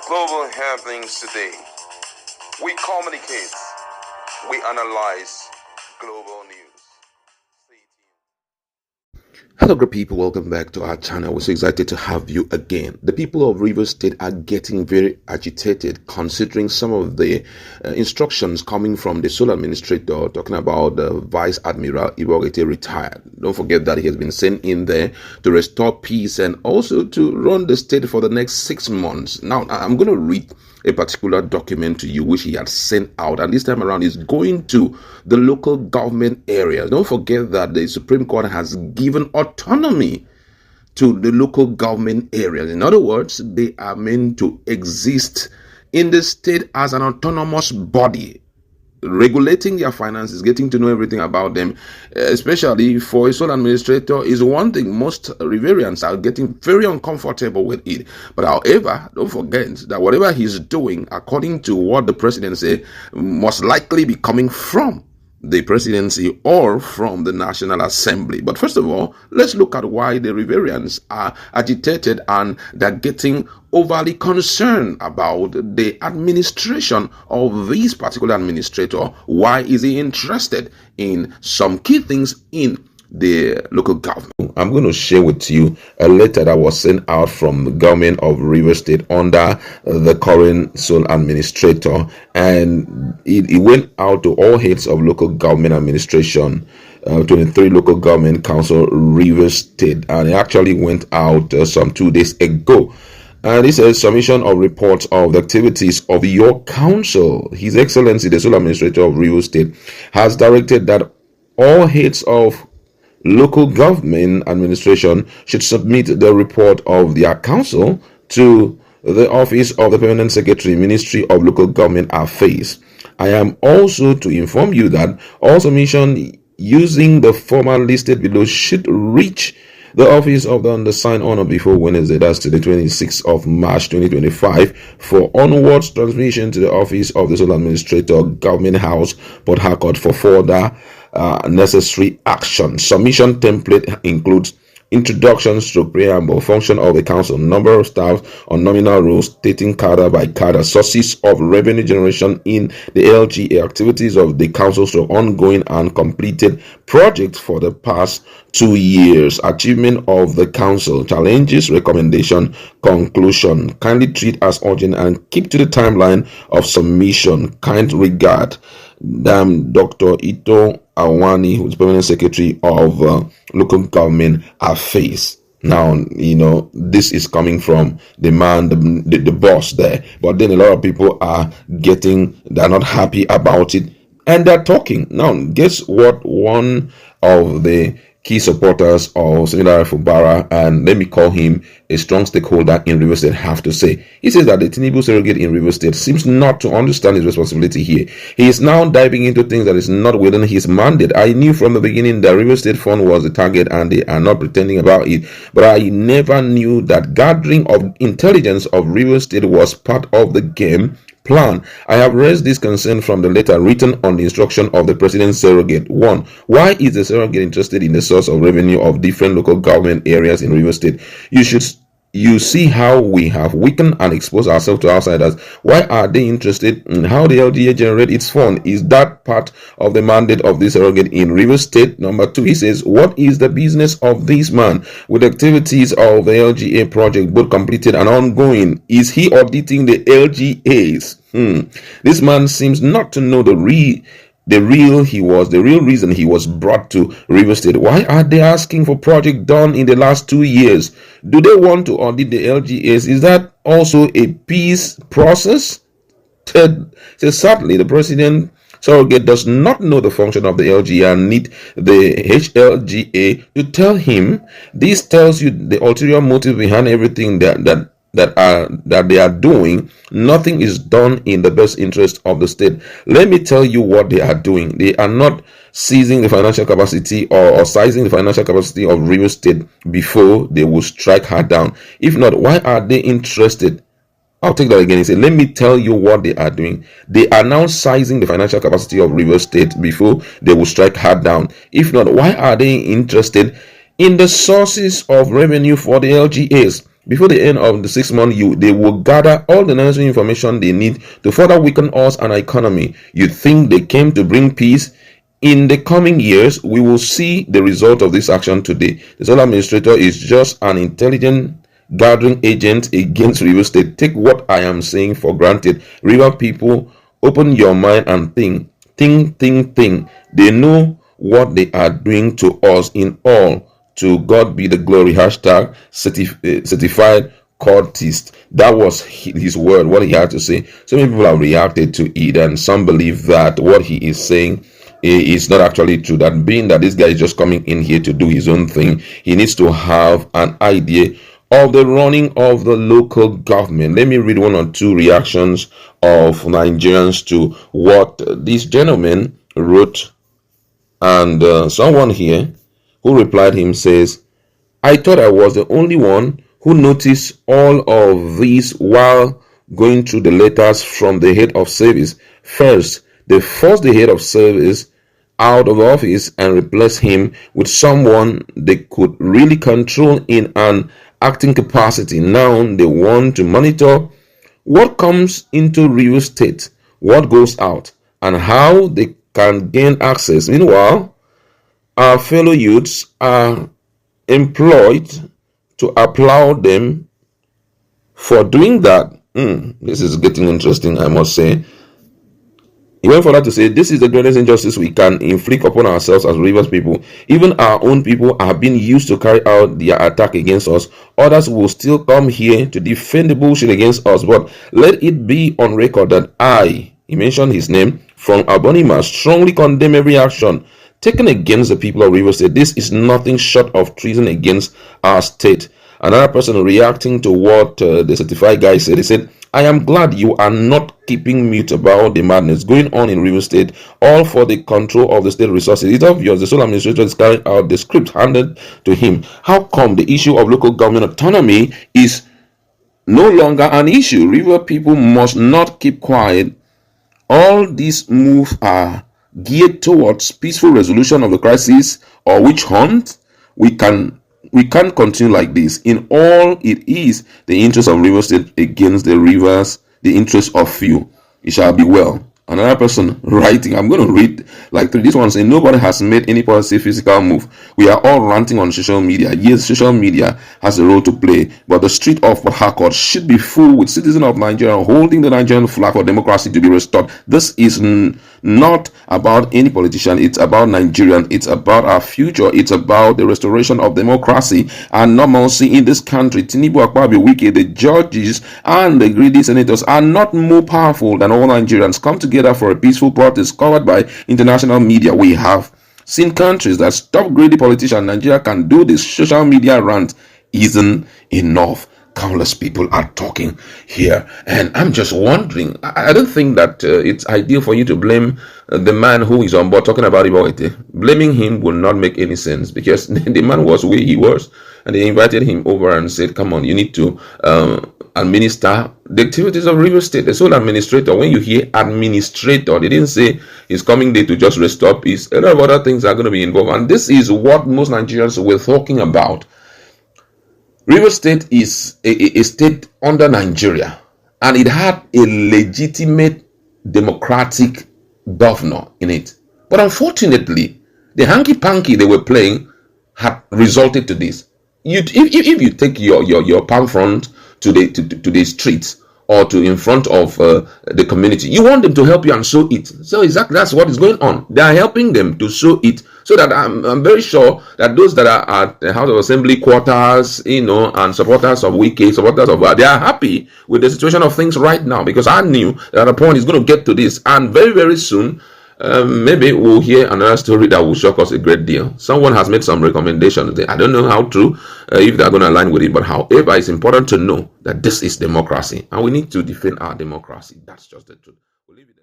global happenings today. We communicate, we analyze global news. Hello, great people. Welcome back to our channel. We're so excited to have you again. The people of Rivers State are getting very agitated considering some of the instructions coming from the sole administrator talking about Vice Admiral Ibogete retired. Don't forget that he has been sent in there to restore peace and also to run the state for the next 6 months. Now, I'm going to read a particular document to you which he had sent out, and this time around is going to the local government areas. Don't forget that the Supreme Court has given autonomy to the local government areas. In other words, they are meant to exist in the state as an autonomous body, regulating their finances, getting to know everything about them, especially for a sole administrator, is one thing. Most Riverians are getting very uncomfortable with it. But however, don't forget that whatever he's doing, according to what the president said, must likely be coming from the presidency or from the National Assembly. But first of all, let's look at why the Riverians are agitated and they're getting overly concerned about the administration of this particular administrator. Why is he interested in some key things in the local government? I'm going to share with you a letter that was sent out from the government of Rivers State under the current sole administrator, and it went out to all heads of local government administration, 23 local government council Rivers State, and it actually went out some 2 days ago. And this is a submission of reports of the activities of your council. His Excellency, the sole administrator of Rivers State, has directed that all heads of local government administration should submit the report of their council to the office of the Permanent Secretary, Ministry of Local Government Affairs. I am also to inform you that all submission using the format listed below should reach the office of the undersigned on or before Wednesday, that's to the 26th of March 2025, for onwards transmission to the office of the sole administrator, Government House, Port Harcourt, for further necessary action. Submission template includes introductions to preamble, function of the council, number of staff on nominal roles, stating cadre by cadre, sources of revenue generation in the LGA, activities of the council, so ongoing and completed projects for the past 2 years, achievement of the council, challenges, recommendation, conclusion. Kindly treat as urgent and keep to the timeline of submission. Kind regard, Dr. Ito Awani, who is Permanent Secretary of Local Government Affairs. Now, this is coming from the man, the boss there. But then a lot of people are they're not happy about it, and they're talking. Now, guess what one of the key supporters of Senator Fubara, and let me call him a strong stakeholder in Rivers State, have to say? He says that the Tinubu surrogate in Rivers State seems not to understand his responsibility here. He is now diving into things that is not within his mandate. I knew from the beginning that Rivers State Fund was the target, and they are not pretending about it. But I never knew that gathering of intelligence of Rivers State was part of the game plan. I have raised this concern from the letter written on the instruction of the president's surrogate. 1. Why is the surrogate interested in the source of revenue of different local government areas in Rivers State? You see how we have weakened and exposed ourselves to outsiders. Why are they interested in how the LGA generate its fund? Is that part of the mandate of this surrogate in Rivers State? Number 2, he says, what is the business of this man with activities of the LGA project both completed and ongoing? Is he auditing the LGAs? This man seems not to know the real reason he was brought to Rivers State. Why are they asking for project done in the last 2 years? Do they want to audit the LGAs? Is that also a peace process? Third, sadly, the president surrogate does not know the function of the LGA and need the HLGA to tell him. This tells you the ulterior motive behind everything that they are doing. Nothing is done in the best interest of the state. Let me tell you what they are doing. They are not seizing the financial capacity or sizing the financial capacity of Rivers State before they will strike her down. If not, why are they interested? I'll take that again. He said, let me tell you what they are doing. They are now sizing the financial capacity of Rivers State before they will strike her down. If not, why are they interested in the sources of revenue for the LGAs? Before the end of the 6 months, they will gather all the necessary information they need to further weaken us and our economy. You think they came to bring peace? In the coming years, we will see the result of this action today. The solar administrator is just an intelligent gathering agent against River State. Take what I am saying for granted. River people, open your mind and think. Think. They know what they are doing to us. In all, to God be the glory. Hashtag certified courtist. That was his word, what he had to say. So many people have reacted to it, and some believe that what he is saying is not actually true. That being that this guy is just coming in here to do his own thing, he needs to have an idea of the running of the local government. Let me read one or two reactions of Nigerians to what this gentleman wrote. And someone here who replied him says, I thought I was the only one who noticed all of these while going through the letters from the head of service. First, they forced the head of service out of office and replaced him with someone they could really control in an acting capacity. Now they want to monitor what comes into River State, what goes out, and how they can gain access. Meanwhile, our fellow youths are employed to applaud them for doing that. This is getting interesting, I must say. He went further to say, this is the greatest injustice we can inflict upon ourselves as Rivers people. Even our own people are being used to carry out their attack against us. Others will still come here to defend the bullshit against us. But let it be on record that he mentioned his name, from Abonima, strongly condemn every action taken against the people of Rivers State. This is nothing short of treason against our state. Another person reacting to what the certified guy said, he said, I am glad you are not keeping mute about the madness going on in River State, all for the control of the state resources. It's obvious the sole administrator is carrying out the script handed to him. How come the issue of local government autonomy is no longer an issue? River people must not keep quiet. All these moves are geared towards peaceful resolution of the crisis or witch hunt. We can't continue like this. In all, it is the interest of River State against the rivers, the interest of few. It shall be well. Another person writing, I'm going to read like this one saying, nobody has made any positive physical move. We are all ranting on social media. Yes, social media has a role to play, but the street of Port Harcourt should be full with citizens of Nigeria holding the Nigerian flag for democracy to be restored. This is not about any politician. It's about Nigerian. It's about our future. It's about the restoration of democracy and normalcy in this country. Tinubu, Akpabio, Wike, the judges and the greedy senators are not more powerful than all Nigerians. Come together for a peaceful protest covered by international media. We have seen countries that stop greedy politicians. Nigeria can do this. Social media rant isn't enough. Countless people are talking here, and I'm just wondering, I don't think that it's ideal for you to blame the man who is on board talking about Iboete. Blaming him will not make any sense, because the man was where he was, and they invited him over and said, come on, you need to administer the activities of River State. The sole administrator, when you hear administrator, they didn't say he's coming there to just restore peace. A lot of other things are going to be involved, and this is what most Nigerians were talking about. River State is a state under Nigeria, and it had a legitimate democratic governor in it. But unfortunately, the hanky-panky they were playing had resulted to this. If you take your palm front to the streets or to in front of the community, you want them to help you and sow it. So exactly that's what is going on. They are helping them to sow it, so that I'm very sure that those that are at the House of Assembly quarters, and supporters of Wike, supporters of they are happy with the situation of things right now, because I knew that at a point is going to get to this, and very, very soon, maybe we'll hear another story that will shock us a great deal. Someone has made some recommendations. I don't know how true, if they're going to align with it, but however, it's important to know that this is democracy, and we need to defend our democracy. That's just the truth. We'll leave it